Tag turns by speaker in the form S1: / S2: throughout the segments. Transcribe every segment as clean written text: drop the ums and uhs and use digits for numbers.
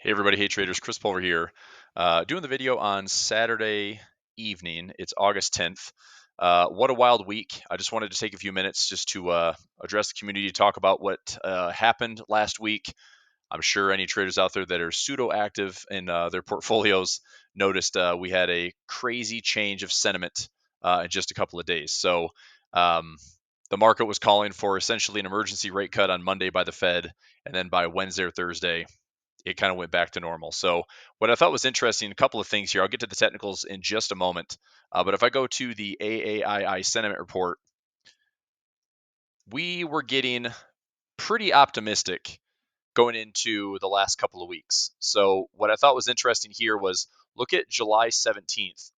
S1: Hey everybody, hey traders, Chris Pulver here. Doing the video on Saturday evening. It's August 10th. What a wild week. I just wanted to take a few minutes just to address the community, talk about what happened last week. I'm sure any traders out there that are pseudo active in their portfolios noticed we had a crazy change of sentiment in just a couple of days. So um, the market was calling for essentially an emergency rate cut on Monday by the Fed, and then by Wednesday or Thursday, it kind of went back to normal. So what I thought was interesting, a couple of things here. I'll get to the technicals in just a moment. But if I go to the AAII sentiment report, we were getting pretty optimistic going into the last couple of weeks. So what I thought was interesting here was look at July 17th.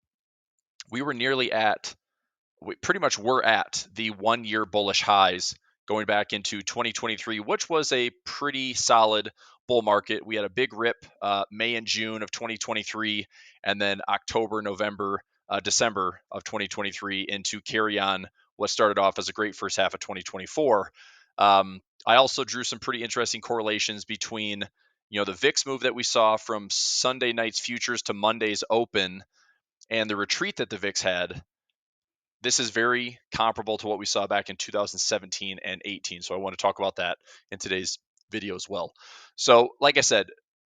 S1: We were nearly at, we pretty much were at the 1 year bullish highs going back into 2023, which was a pretty solid bull market. We had a big rip May and June of 2023, and then October, November, December of 2023 into carry on what started off as a great first half of 2024. I also drew some pretty interesting correlations between, the VIX move that we saw from Sunday night's futures to Monday's open and the retreat that the VIX had. This is very comparable to what we saw back in 2017 and 18. So I want to talk about that in today's video as well. So, like I said,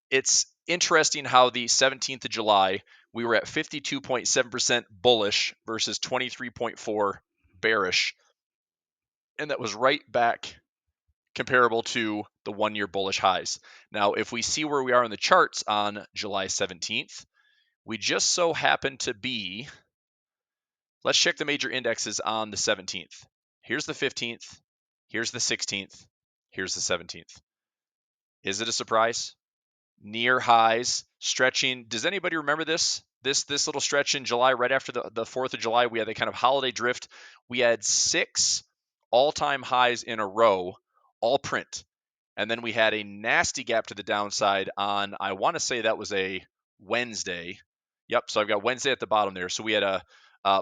S1: it's interesting how the 17th of July, we were at 52.7% bullish versus 23.4 bearish. And that was right back comparable to the 1 year bullish highs. Now, if we see where we are in the charts on July 17th, we just so happen to be, let's check the major indexes on the 17th. Here's the 15th, here's the 16th, here's the 17th. Is it a surprise? Near highs, stretching. Does anybody remember this? This little stretch in July, right after the 4th of July, we had the kind of holiday drift. We had 6 all-time highs in a row, all print. And then we had a nasty gap to the downside on, I want to say that was a Wednesday. Yep, so I've got Wednesday at the bottom there. So we had a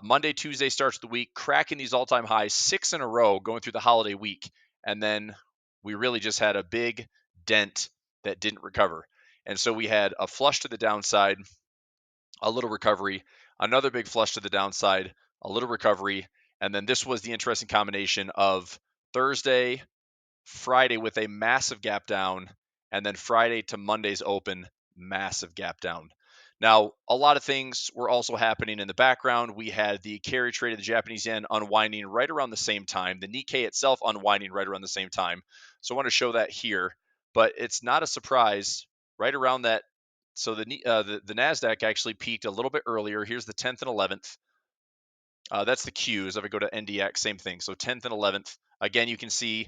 S1: Monday, Tuesday starts the week, cracking these all-time highs, 6 in a row going through the holiday week. And then we really just had a big dent that didn't recover. And so we had a flush to the downside, a little recovery, another big flush to the downside, a little recovery. And then this was the interesting combination of Thursday, Friday with a massive gap down, and then Friday to Monday's open, massive gap down. Now, a lot of things were also happening in the background. We had the carry trade of the Japanese yen unwinding right around the same time, the Nikkei itself unwinding right around the same time. So I want to show that here, but it's not a surprise. Right around that, so the Nasdaq actually peaked a little bit earlier. Here's the 10th and 11th. That's the Qs. If I go to NDX, same thing. So 10th and 11th. Again, you can see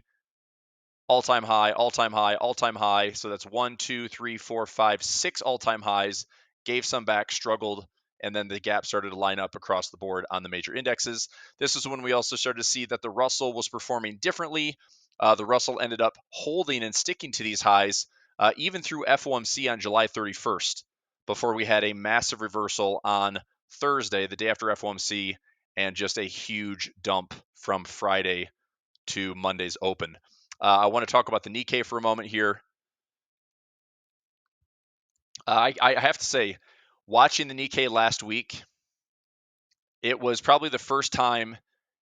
S1: all-time high, all-time high, all-time high. So that's 1, 2, 3, 4, 5, 6 all-time highs. Gave some back, struggled, and then the gap started to line up across the board on the major indexes. This is when we also started to see that the Russell was performing differently. The Russell ended up holding and sticking to these highs even through FOMC on July 31st, before we had a massive reversal on Thursday, the day after FOMC, and just a huge dump from Friday to Monday's open. I want to talk about the Nikkei for a moment here. I have to say, watching the Nikkei last week, it was probably the first time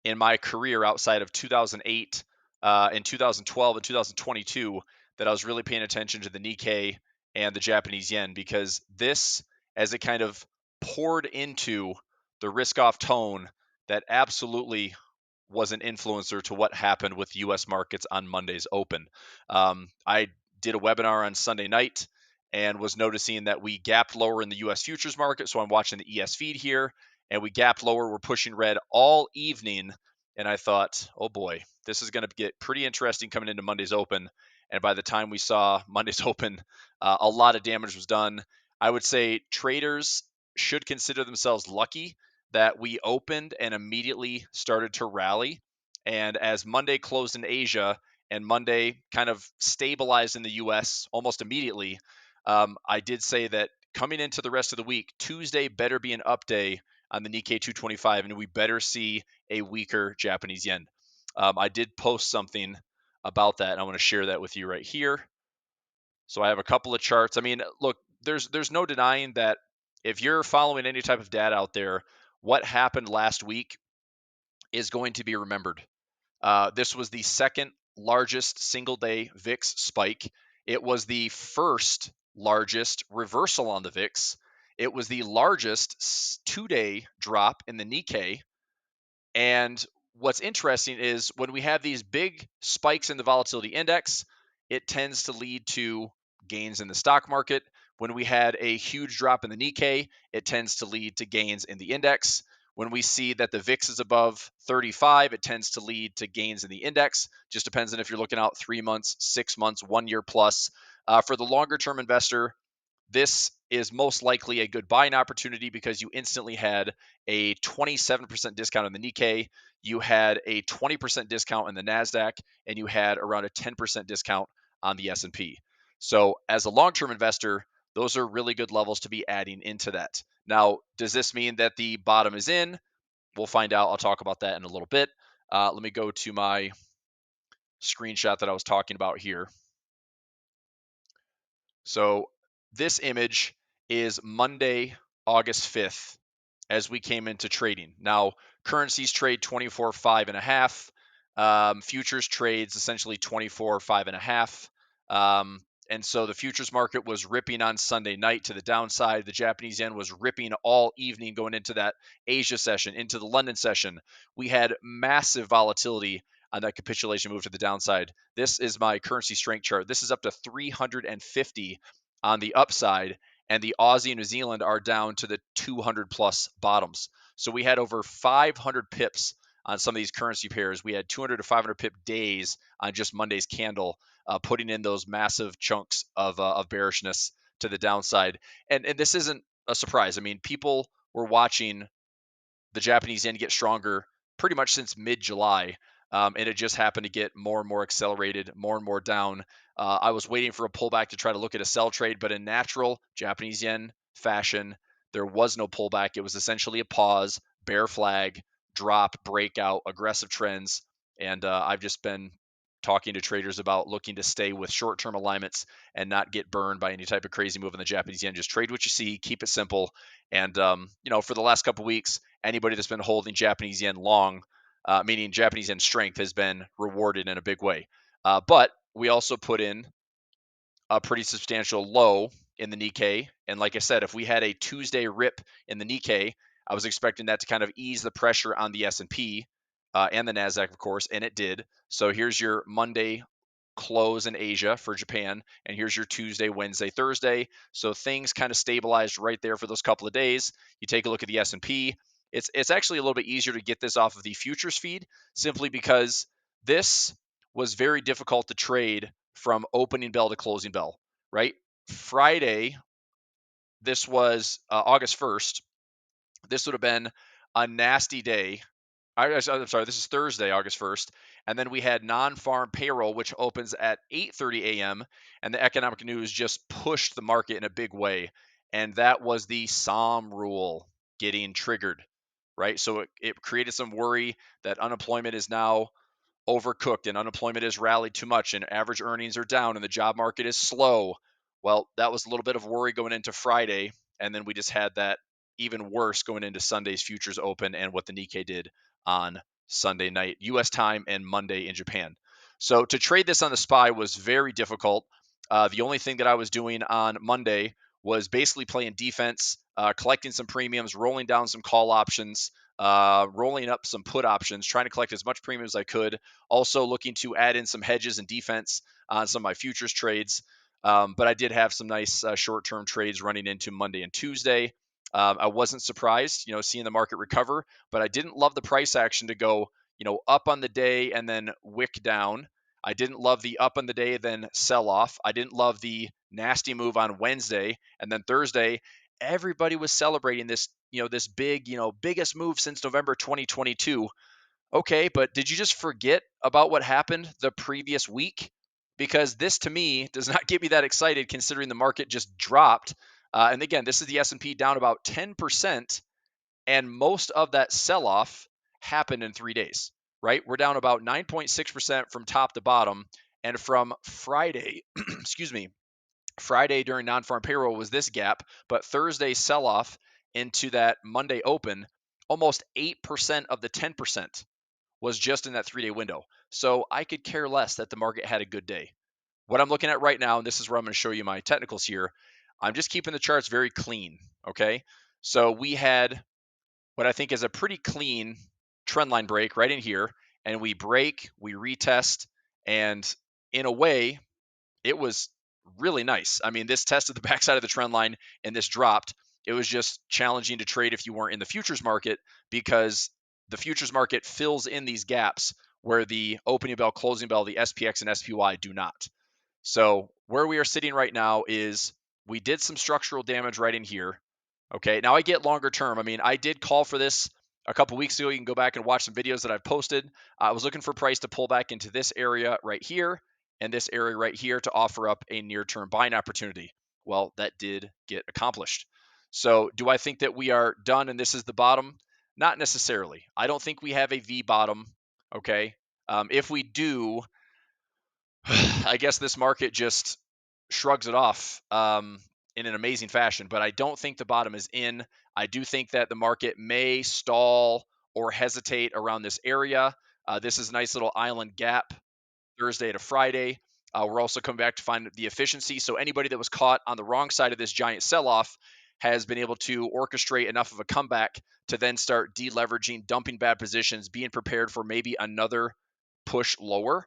S1: in my career outside of 2008 and 2012 and 2022 that I was really paying attention to the Nikkei and the Japanese yen, because this, as it kind of poured into the risk-off tone that absolutely was an influencer to what happened with U.S. markets on Monday's open. I did a webinar on Sunday night and was noticing that we gapped lower in the U.S. futures market. So I'm watching the ES feed here, and we gapped lower. We're pushing red all evening. And I thought, oh boy, this is going to get pretty interesting coming into Monday's open. And by the time we saw Monday's open, a lot of damage was done. I would say traders should consider themselves lucky that we opened and immediately started to rally. And as Monday closed in Asia and Monday kind of stabilized in the US almost immediately, I did say that coming into the rest of the week, Tuesday better be an up day on the Nikkei 225, and we better see a weaker Japanese yen. I did post something about that, and I want to share that with you right here. So I have a couple of charts. I mean, look, there's no denying that if you're following any type of data out there, what happened last week is going to be remembered. This was the second largest single day VIX spike. It was the first largest reversal on the VIX. It was the largest 2 day drop in the Nikkei. And what's interesting is when we have these big spikes in the volatility index, it tends to lead to gains in the stock market. When we had a huge drop in the Nikkei, it tends to lead to gains in the index. When we see that the VIX is above 35, it tends to lead to gains in the index. Just depends on if you're looking out 3 months, 6 months, 1 year plus. For the longer term investor, this is most likely a good buying opportunity because you instantly had a 27% discount in the Nikkei, you had a 20% discount in the Nasdaq, and you had around a 10% discount on the S&P. So, as a long-term investor, those are really good levels to be adding into that. Now, does this mean that the bottom is in? We'll find out. I'll talk about that in a little bit. Let me go to my screenshot that I was talking about here. So this image is Monday, August 5th, as we came into trading. Now, currencies trade 24.5 and a half. Futures trades essentially 24.5 and a half. And so the futures market was ripping on Sunday night to the downside. The Japanese yen was ripping all evening going into that Asia session, into the London session. We had massive volatility on that capitulation move to the downside. This is my currency strength chart. This is up to 350 on the upside, and the Aussie and New Zealand are down to the 200 plus bottoms. So we had over 500 pips on some of these currency pairs. We had 200 to 500 pip days on just Monday's candle, putting in those massive chunks of bearishness to the downside. And this isn't a surprise. I mean, people were watching the Japanese yen get stronger pretty much since mid-July. And it just happened to get more and more accelerated, more and more down. I was waiting for a pullback to try to look at a sell trade, but in natural Japanese yen fashion, there was no pullback. It was essentially a pause, bear flag, drop, breakout, aggressive trends. And I've just been talking to traders about looking to stay with short-term alignments and not get burned by any type of crazy move in the Japanese yen. Just trade what you see, keep it simple. And, for the last couple of weeks, anybody that's been holding Japanese yen long, meaning Japanese yen strength, has been rewarded in a big way. But we also put in a pretty substantial low in the Nikkei. And like I said, if we had a Tuesday rip in the Nikkei, I was expecting that to kind of ease the pressure on the S&P and the Nasdaq, of course, and it did. So here's your Monday close in Asia for Japan, and here's your Tuesday, Wednesday, Thursday. So things kind of stabilized right there for those couple of days. You take a look at the S&P. It's actually a little bit easier to get this off of the futures feed simply because this was very difficult to trade from opening bell to closing bell, right? Friday, this was August 1st. This would have been a nasty day. I'm sorry, this is Thursday, August 1st. And then we had non-farm payroll, which opens at 8:30 a.m. And the economic news just pushed the market in a big way. And that was the SOM rule getting triggered, right? So it created some worry that unemployment is now overcooked and unemployment has rallied too much and average earnings are down and the job market is slow. Well, that was a little bit of worry going into Friday. And then we just had that even worse going into Sunday's futures open and what the Nikkei did on Sunday night, US time, and Monday in Japan. So to trade this on the SPY was very difficult. The only thing that I was doing on Monday was basically playing defense, collecting some premiums, rolling down some call options, rolling up some put options, trying to collect as much premium as I could. Also looking to add in some hedges and defense on some of my futures trades. But I did have some nice short-term trades running into Monday and Tuesday. I wasn't surprised, seeing the market recover, but I didn't love the price action to go, up on the day and then wick down. I didn't love the up on the day, then sell off. I didn't love the nasty move on Wednesday and then Thursday. Everybody was celebrating this, this big, biggest move since November 2022. Okay, but did you just forget about what happened the previous week? Because this to me does not get me that excited considering the market just dropped. And again, this is the S&P down about 10%, and most of that sell-off happened in 3 days, right? We're down about 9.6% from top to bottom, and from Friday, excuse me, Friday during non-farm payroll was this gap, but Thursday sell-off into that Monday open, almost 8% of the 10% was just in that 3-day window. So I could care less that the market had a good day. What I'm looking at right now, and this is where I'm going to show you my technicals here, I'm just keeping the charts very clean, okay? So we had what I think is a pretty clean trend line break right in here, and we break, we retest, and in a way, it was really nice. I mean, this tested the backside of the trend line and this dropped. It was just challenging to trade if you weren't in the futures market because the futures market fills in these gaps where the opening bell, closing bell, the SPX and SPY do not. So where we are sitting right now is we did some structural damage right in here. Okay, now I get longer term. I mean, I did call for this a couple weeks ago. You can go back and watch some videos that I've posted. I was looking for price to pull back into this area right here and this area right here to offer up a near-term buying opportunity. Well, that did get accomplished. So do I think that we are done and this is the bottom? Not necessarily. I don't think we have a V bottom. Okay. If we do, I guess this market just shrugs it off in an amazing fashion, but I don't think the bottom is in. I do think that the market may stall or hesitate around this area. This is a nice little island gap Thursday to Friday. We're also coming back to find the efficiency. So anybody that was caught on the wrong side of this giant sell-off has been able to orchestrate enough of a comeback to then start deleveraging, dumping bad positions, being prepared for maybe another push lower.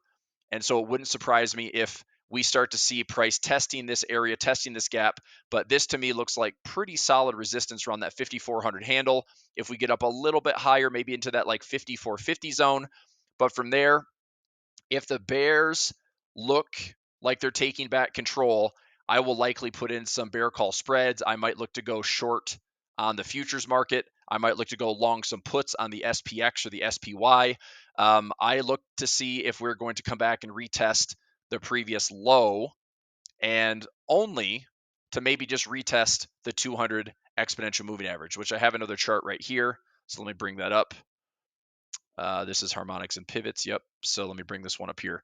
S1: And so it wouldn't surprise me if we start to see price testing this area, testing this gap. But this to me looks like pretty solid resistance around that 5,400 handle. If we get up a little bit higher, maybe into that like 5,450 zone. But from there, if the bears look like they're taking back control, I will likely put in some bear call spreads. I might look to go short on the futures market. I might look to go long some puts on the SPX or the SPY. I look to see if we're going to come back and retest the previous low and only to maybe just retest the 200 exponential moving average, which I have another chart right here. So let me bring that up. This is harmonics and pivots. Yep. So let me bring this one up here.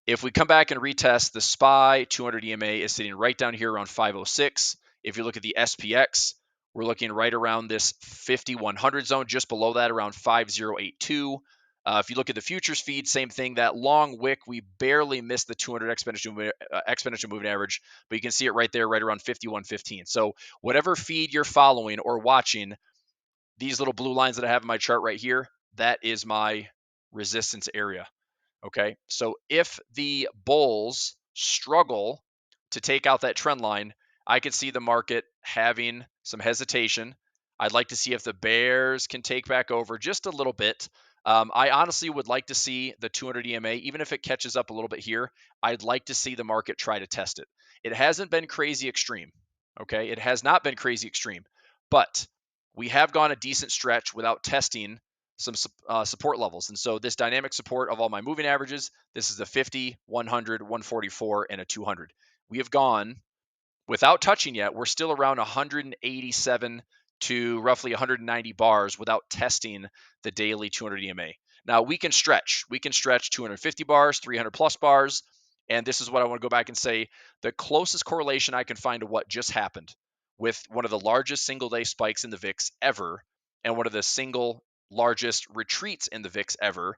S1: If we come back and retest, the SPY 200 EMA is sitting right down here around 506. If you look at the SPX, we're looking right around this 5100 zone, just below that around 5082. If you look at the futures feed, same thing. That long wick, we barely missed the 200 exponential moving average, but you can see it right there, right around 5115. So whatever feed you're following or watching, these little blue lines that I have in my chart right here, that is my resistance area. Okay. So if the bulls struggle to take out that trend line, I could see the market having some hesitation. I'd like to see if the bears can take back over just a little bit. I honestly would like to see the 200 EMA, even if it catches up a little bit here, I'd like to see the market try to test it. It hasn't been crazy extreme. Okay. It has not been crazy extreme, but we have gone a decent stretch without testing some support levels. And so this dynamic support of all my moving averages, this is a 50, 100, 144, and a 200. We have gone without touching yet. We're still around 187 to roughly 190 bars without testing the daily 200 EMA. Now we can stretch. We can stretch 250 bars, 300 plus bars. And this is what I want to go back and say. The closest correlation I can find to what just happened with one of the largest single day spikes in the VIX ever and one of the single largest retreats in the VIX ever.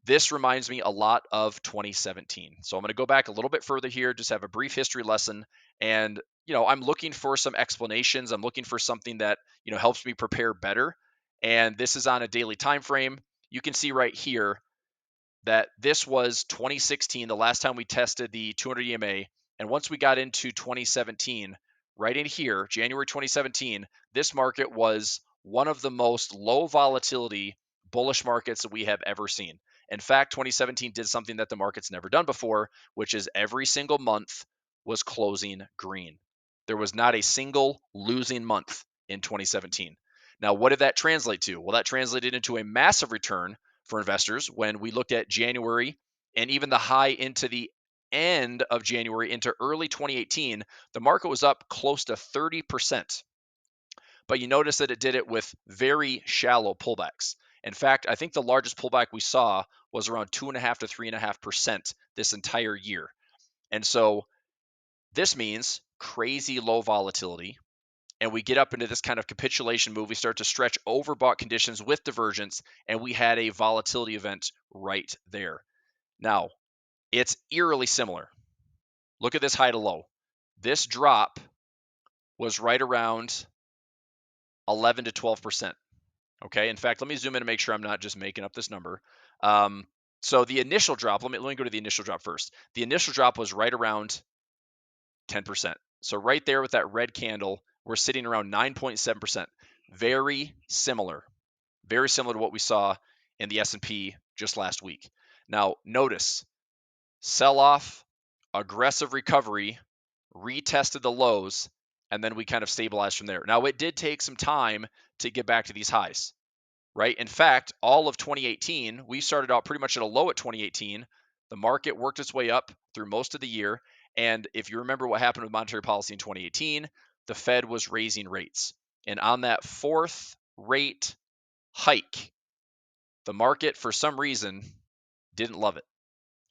S1: This reminds me a lot of 2017. So I'm going to go back a little bit further here, just have a brief history lesson. And, I'm looking for some explanations. I'm looking for something that, helps me prepare better. And this is on a daily time frame. You can see right here that this was 2016, the last time we tested the 200 EMA. And once we got into 2017, right in here, January 2017, this market was one of the most low volatility bullish markets that we have ever seen. In fact, 2017 did something that the market's never done before, which is every single month was closing green. There was not a single losing month in 2017. Now, what did that translate to? Well, that translated into a massive return for investors when we looked at January and even the high into the end of January into early 2018, the market was up close to 30%. But you notice that it did it with very shallow pullbacks. In fact, I think the largest pullback we saw was around 2.5 to 3.5% this entire year. And so this means crazy low volatility and we get up into this kind of capitulation move, we start to stretch overbought conditions with divergence, and we had a volatility event right there. Now, it's eerily similar. Look at this high to low. This drop was right around 11 to 12%. Okay. In fact, let me zoom in and make sure I'm not just making up this number. So the initial drop, let me go to the initial drop first. The initial drop was right around 10%. So right there with that red candle, we're sitting around 9.7%. Very similar to what we saw in the S&P just last week. Now, notice sell-off, aggressive recovery, retested the lows, and then we kind of stabilized from there. Now, it did take some time to get back to these highs, right? In fact, all of 2018, we started out pretty much at a low at 2018. The market worked its way up through most of the year. And if you remember what happened with monetary policy in 2018, the Fed was raising rates. And on that fourth rate hike, the market, for some reason, didn't love it.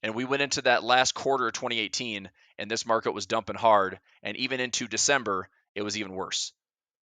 S1: And we went into that last quarter of 2018, and this market was dumping hard. And even into December, it was even worse.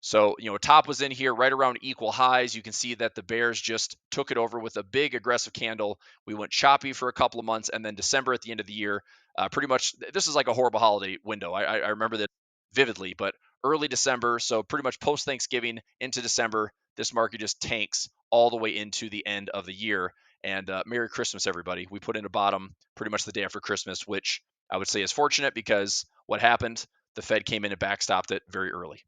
S1: So, top was in here right around equal highs. You can see that the bears just took it over with a big aggressive candle. We went choppy for a couple of months, and then December at the end of the year, pretty much, this is like a horrible holiday window. I remember that vividly, but early December, so pretty much post Thanksgiving into December, this market just tanks all the way into the end of the year. And Merry Christmas, everybody. We put in a bottom pretty much the day after Christmas, which I would say is fortunate because what happened? The Fed came in and backstopped it very early.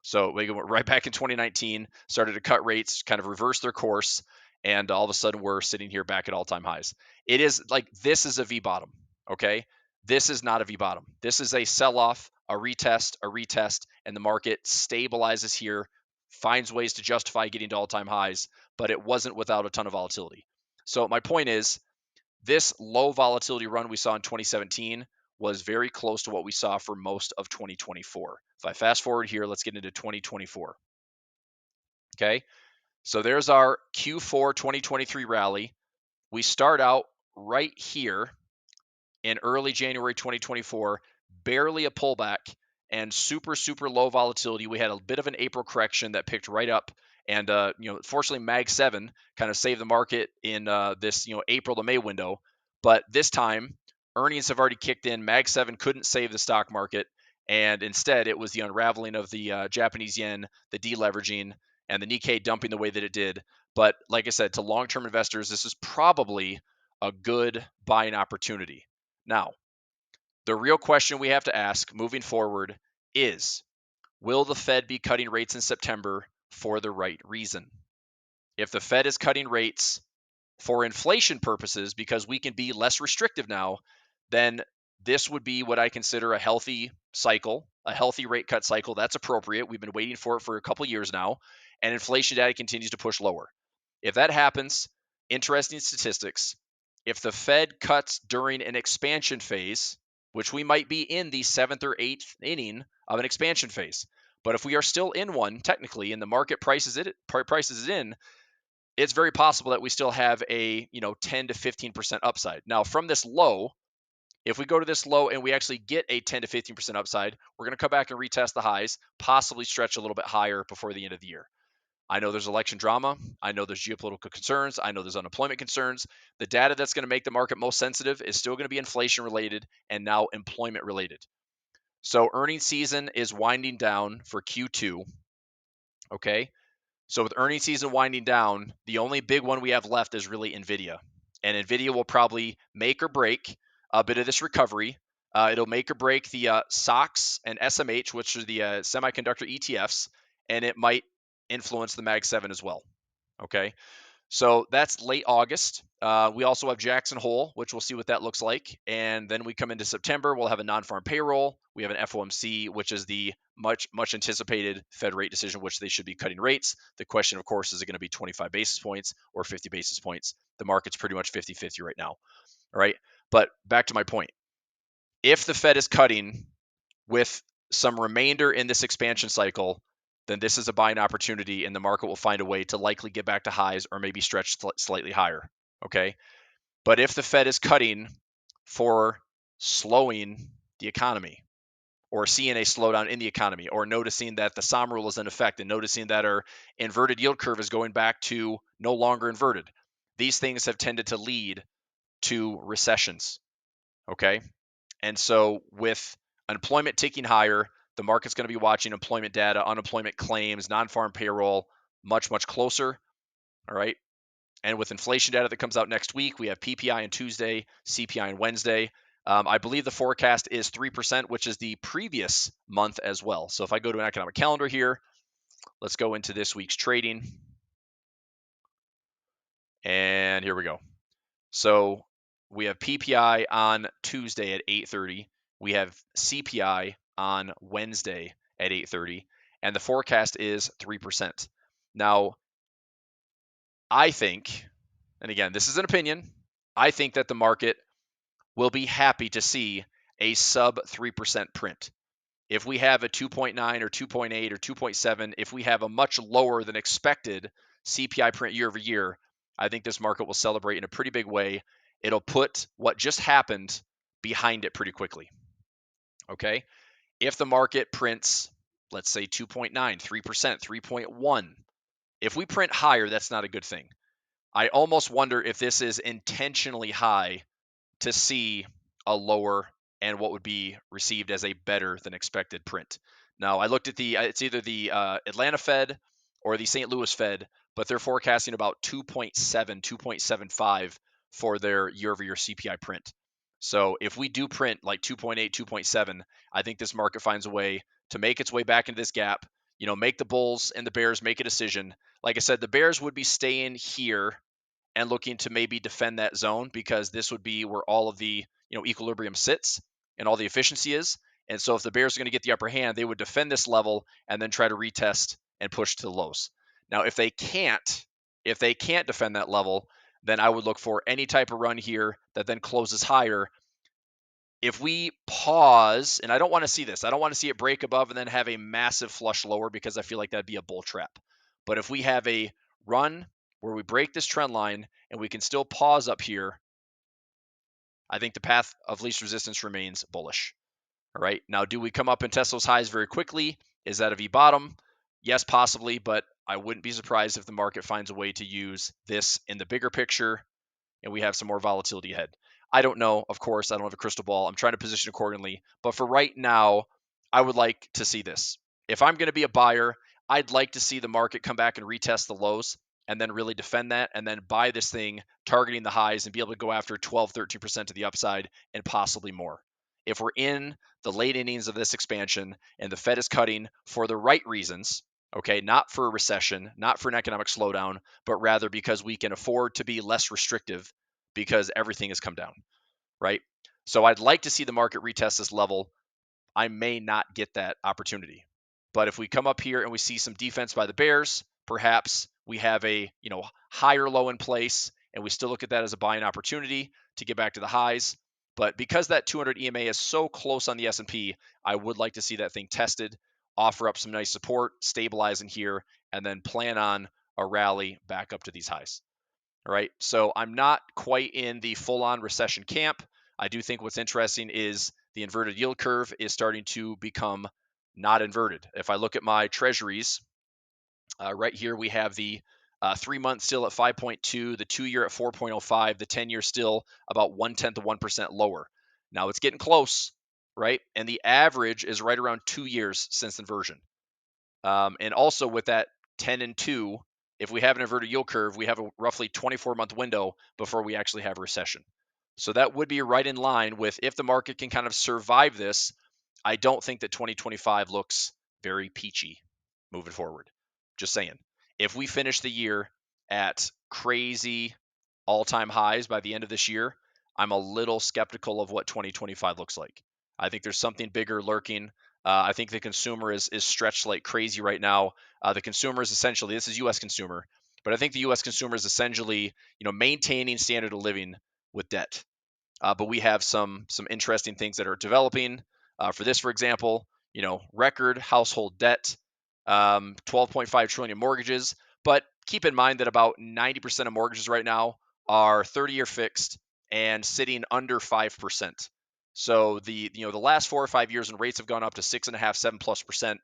S1: So we went right back in 2019, started to cut rates, kind of reversed their course, and all of a sudden we're sitting here back at all-time highs. It is like this is a V bottom, okay? This is not a V bottom. This is a sell-off, a retest, and the market stabilizes here, finds ways to justify getting to all-time highs, but it wasn't without a ton of volatility. So my point is, this low volatility run we saw in 2017 was very close to what we saw for most of 2024. If I fast forward here, let's get into 2024. Okay, so there's our Q4 2023 rally. We start out right here in early January 2024, barely a pullback and super low volatility. We had a bit of an April correction that picked right up. And, fortunately, Mag 7 kind of saved the market in this, April to May window. But this time, earnings have already kicked in. Mag 7 couldn't save the stock market. And instead, it was the unraveling of the Japanese yen, the deleveraging, and the Nikkei dumping the way that it did. But like I said, to long-term investors, this is probably a good buying opportunity. Now, the real question we have to ask moving forward is, will the Fed be cutting rates in September for the right reason? If the Fed is cutting rates for inflation purposes because we can be less restrictive now, then this would be what I consider a healthy cycle, a healthy rate cut cycle. That's appropriate. We've been waiting for it for a couple of years now, and inflation data continues to push lower. If that happens, interesting statistics. If the Fed cuts during an expansion phase, which we might be in the 7th or 8th inning of an expansion phase, but if we are still in one technically and the market prices it in, it's very possible that we still have a 10 to 15% upside. Now, from this low, if we go to this low and we actually get a 10 to 15% upside, we're going to come back and retest the highs, possibly stretch a little bit higher before the end of the year. I know there's election drama. I know there's geopolitical concerns. I know there's unemployment concerns. The data that's going to make the market most sensitive is still going to be inflation related and now employment related. So earnings season is winding down for Q2. Okay. So with earnings season winding down, the only big one we have left is really NVIDIA. And NVIDIA will probably make or break a bit of this recovery. It'll make or break the SOX and SMH, which are the semiconductor ETFs, and it might influence the Mag 7 as well. Okay, so that's late August. We also have Jackson Hole, which we'll see what that looks like. And then we come into September, we'll have a non-farm payroll. We have an FOMC, which is the much anticipated Fed rate decision, which they should be cutting rates. The question, of course, is it going to be 25 basis points or 50 basis points? The market's pretty much 50-50 right now. All right, but back to my point. If the Fed is cutting with some remainder in this expansion cycle, then this is a buying opportunity and the market will find a way to likely get back to highs or maybe stretch slightly higher. Okay. But if the Fed is cutting for slowing the economy, or seeing a slowdown in the economy, or noticing that the SOM rule is in effect, and noticing that our inverted yield curve is going back to no longer inverted. These things have tended to lead to recessions. Okay. And so with unemployment ticking higher, the market's going to be watching employment data, unemployment claims, non-farm payroll much, much closer. All right. And with inflation data that comes out next week, we have PPI on Tuesday, CPI on Wednesday. I believe the forecast is 3%, which is the previous month as well. So if I go to an economic calendar here, let's go into this week's trading. And here we go. So we have PPI on Tuesday at 8:30. We have CPI on Wednesday at 8:30, and the forecast is 3%. Now, I think, and again, this is an opinion, I think that the market will be happy to see a sub 3% print. If we have a 2.9 or 2.8 or 2.7, if we have a much lower than expected CPI print year over year, I think this market will celebrate in a pretty big way. It'll put what just happened behind it pretty quickly. Okay. If the market prints, let's say 2.9, 3%, 3.1, if we print higher, that's not a good thing. I almost wonder if this is intentionally high to see a lower and what would be received as a better than expected print. Now, I looked at it's either the Atlanta Fed or the St. Louis Fed, but they're forecasting about 2.7, 2.75 for their year-over-year CPI print. So if we do print like 2.8, 2.7, I think this market finds a way to make its way back into this gap, make the bulls and the bears make a decision. Like I said, the bears would be staying here and looking to maybe defend that zone, because this would be where all of the equilibrium sits and all the efficiency is. And so if the bears are going to get the upper hand, they would defend this level and then try to retest and push to the lows. Now, if they can't defend that level, then I would look for any type of run here that then closes higher. If we pause, and I don't want to see this, I don't want to see it break above and then have a massive flush lower, because I feel like that'd be a bull trap. But if we have a run where we break this trend line and we can still pause up here, I think the path of least resistance remains bullish. All right. Now, do we come up and test those highs very quickly? Is that a V bottom? Yes, possibly, but I wouldn't be surprised if the market finds a way to use this in the bigger picture and we have some more volatility ahead. I don't know. Of course, I don't have a crystal ball. I'm trying to position accordingly. But for right now, I would like to see this. If I'm going to be a buyer, I'd like to see the market come back and retest the lows and then really defend that and then buy this thing targeting the highs and be able to go after 12, 13% to the upside and possibly more. If we're in the late innings of this expansion and the Fed is cutting for the right reasons, okay, not for a recession, not for an economic slowdown, but rather because we can afford to be less restrictive because everything has come down, right? So I'd like to see the market retest this level. I may not get that opportunity. But if we come up here and we see some defense by the bears, perhaps we have a, higher low in place and we still look at that as a buying opportunity to get back to the highs. But because that 200 EMA is so close on the S&P, I would like to see that thing tested, offer up some nice support, stabilize in here, and then plan on a rally back up to these highs. All right. So I'm not quite in the full-on recession camp. I do think what's interesting is the inverted yield curve is starting to become not inverted. If I look at my treasuries, right here we have the 3-month still at 5.2, the 2-year at 4.05, the 10-year still about 1/10 of 1% lower. Now it's getting close, right? And the average is right around 2 years since inversion. And also with that 10 and 2, if we have an inverted yield curve, we have a roughly 24-month window before we actually have a recession. So that would be right in line with, if the market can kind of survive this, I don't think that 2025 looks very peachy moving forward. Just saying. If we finish the year at crazy all-time highs by the end of this year, I'm a little skeptical of what 2025 looks like. I think there's something bigger lurking. I think the consumer is stretched like crazy right now. The consumer is essentially, this is U.S. consumer, but I think the U.S. consumer is essentially, maintaining standard of living with debt. But we have some interesting things that are developing. For this, for example, record household debt, 12.5 trillion mortgages. But keep in mind that about 90% of mortgages right now are 30-year fixed and sitting under 5%. So the last 4 or 5 years when rates have gone up to 6.5, 7+%,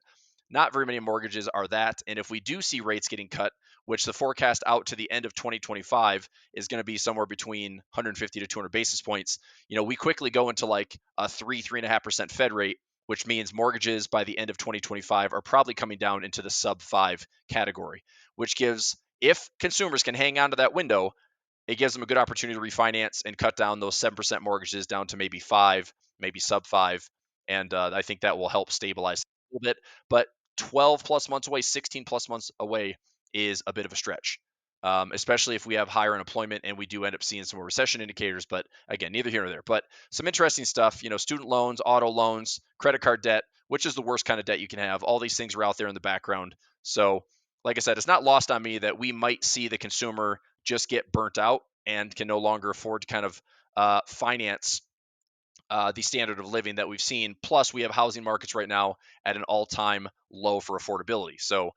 S1: not very many mortgages are that. And if we do see rates getting cut, which the forecast out to the end of 2025 is going to be somewhere between 150 to 200 basis points, we quickly go into like a 3.5% Fed rate, which means mortgages by the end of 2025 are probably coming down into the sub 5 category, which gives, if consumers can hang on to that window, it gives them a good opportunity to refinance and cut down those 7% mortgages down to maybe 5, maybe sub 5. And I think that will help stabilize a little bit. But 12 plus months away, 16 plus months away is a bit of a stretch, especially if we have higher unemployment and we do end up seeing some more recession indicators. But again, neither here nor there. But some interesting stuff, student loans, auto loans, credit card debt, which is the worst kind of debt you can have. All these things are out there in the background. So, like I said, it's not lost on me that we might see the consumer just get burnt out and can no longer afford to kind of finance the standard of living that we've seen. Plus, we have housing markets right now at an all-time low for affordability. So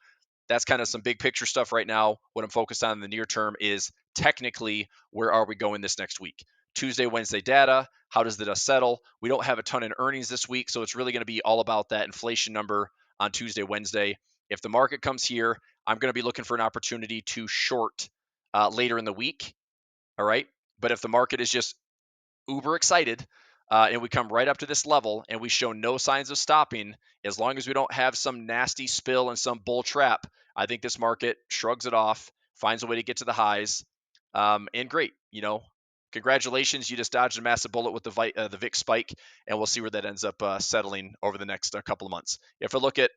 S1: that's kind of some big picture stuff right now. What I'm focused on in the near term is technically where are we going this next week? Tuesday, Wednesday data. How does the dust settle? We don't have a ton in earnings this week, so it's really going to be all about that inflation number on Tuesday, Wednesday. If the market comes here, I'm going to be looking for an opportunity to short later in the week. All right. But if the market is just uber excited and we come right up to this level and we show no signs of stopping, as long as we don't have some nasty spill and some bull trap, I think this market shrugs it off, finds a way to get to the highs. And great, congratulations, you just dodged a massive bullet with the VIX spike, and we'll see where that ends up settling over the next couple of months. If I look at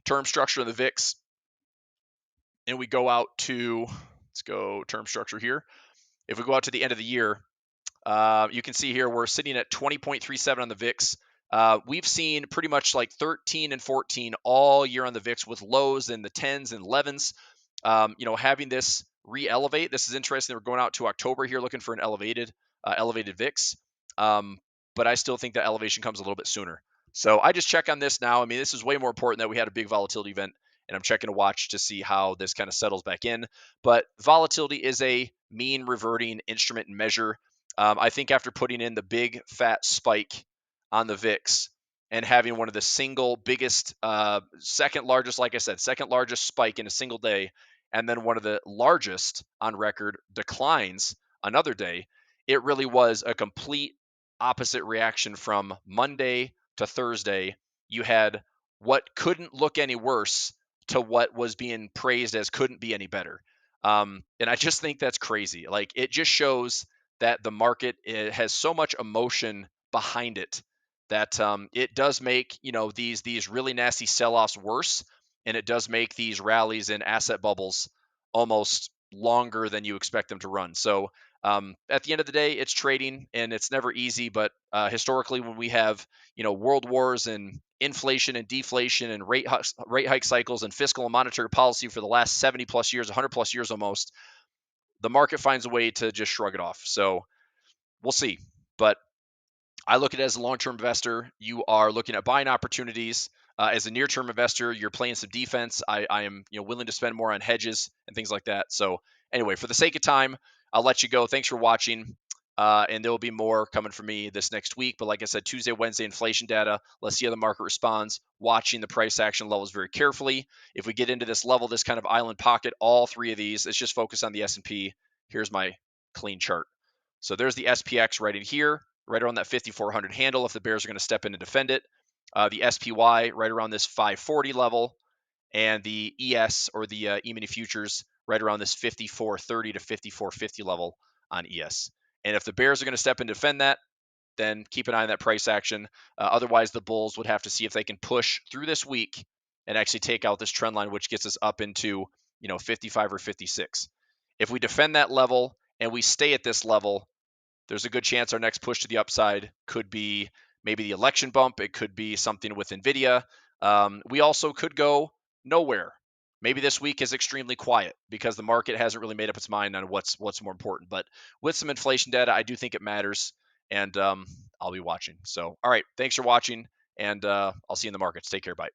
S1: term structure of the VIX and we go out to, let's go term structure here. If we go out to the end of the year, you can see here we're sitting at 20.37 on the VIX. We've seen pretty much like 13 and 14 all year on the VIX with lows in the 10s and 11s. Having this re-elevate, this is interesting. We're going out to October here looking for an elevated VIX. But I still think that elevation comes a little bit sooner. So I just check on this now. I mean, this is way more important that we had a big volatility event, and I'm checking to watch to see how this kind of settles back in. But volatility is a mean reverting instrument and measure. I think after putting in the big fat spike on the VIX and having one of the single biggest, second largest, like I said, second largest spike in a single day, and then one of the largest on record declines another day, it really was a complete opposite reaction from Monday to Thursday. You had what couldn't look any worse to what was being praised as couldn't be any better. And I just think that's crazy. Like, it just shows that the market has so much emotion behind it that it does make these really nasty sell-offs worse, and it does make these rallies and asset bubbles almost longer than you expect them to run. So at the end of the day, it's trading, and it's never easy. But historically, when we have world wars and inflation and deflation and rate hike cycles and fiscal and monetary policy for the last 70 plus years, 100 plus years almost, the market finds a way to just shrug it off. So we'll see. But I look at it as a long-term investor. You are looking at buying opportunities. As a near-term investor, you're playing some defense. I am willing to spend more on hedges and things like that. So anyway, for the sake of time, I'll let you go. Thanks for watching. And there will be more coming from me this next week. But like I said, Tuesday, Wednesday inflation data. Let's see how the market responds. Watching the price action levels very carefully. If we get into this level, this kind of island pocket, all three of these, let's just focus on the S&P. Here's my clean chart. So there's the SPX right in here, right around that 5,400 handle if the bears are going to step in and defend it. The SPY right around this 540 level, and the ES or the E-mini futures right around this 5430 to 5450 level on ES. And if the bears are going to step in and defend that, then keep an eye on that price action. Otherwise, the bulls would have to see if they can push through this week and actually take out this trend line, which gets us up into 55 or 56. If we defend that level and we stay at this level, there's a good chance our next push to the upside could be maybe the election bump. It could be something with NVIDIA. We also could go nowhere. Maybe this week is extremely quiet because the market hasn't really made up its mind on what's more important. But with some inflation data, I do think it matters, and I'll be watching. So, all right, thanks for watching, and I'll see you in the markets. Take care. Bye.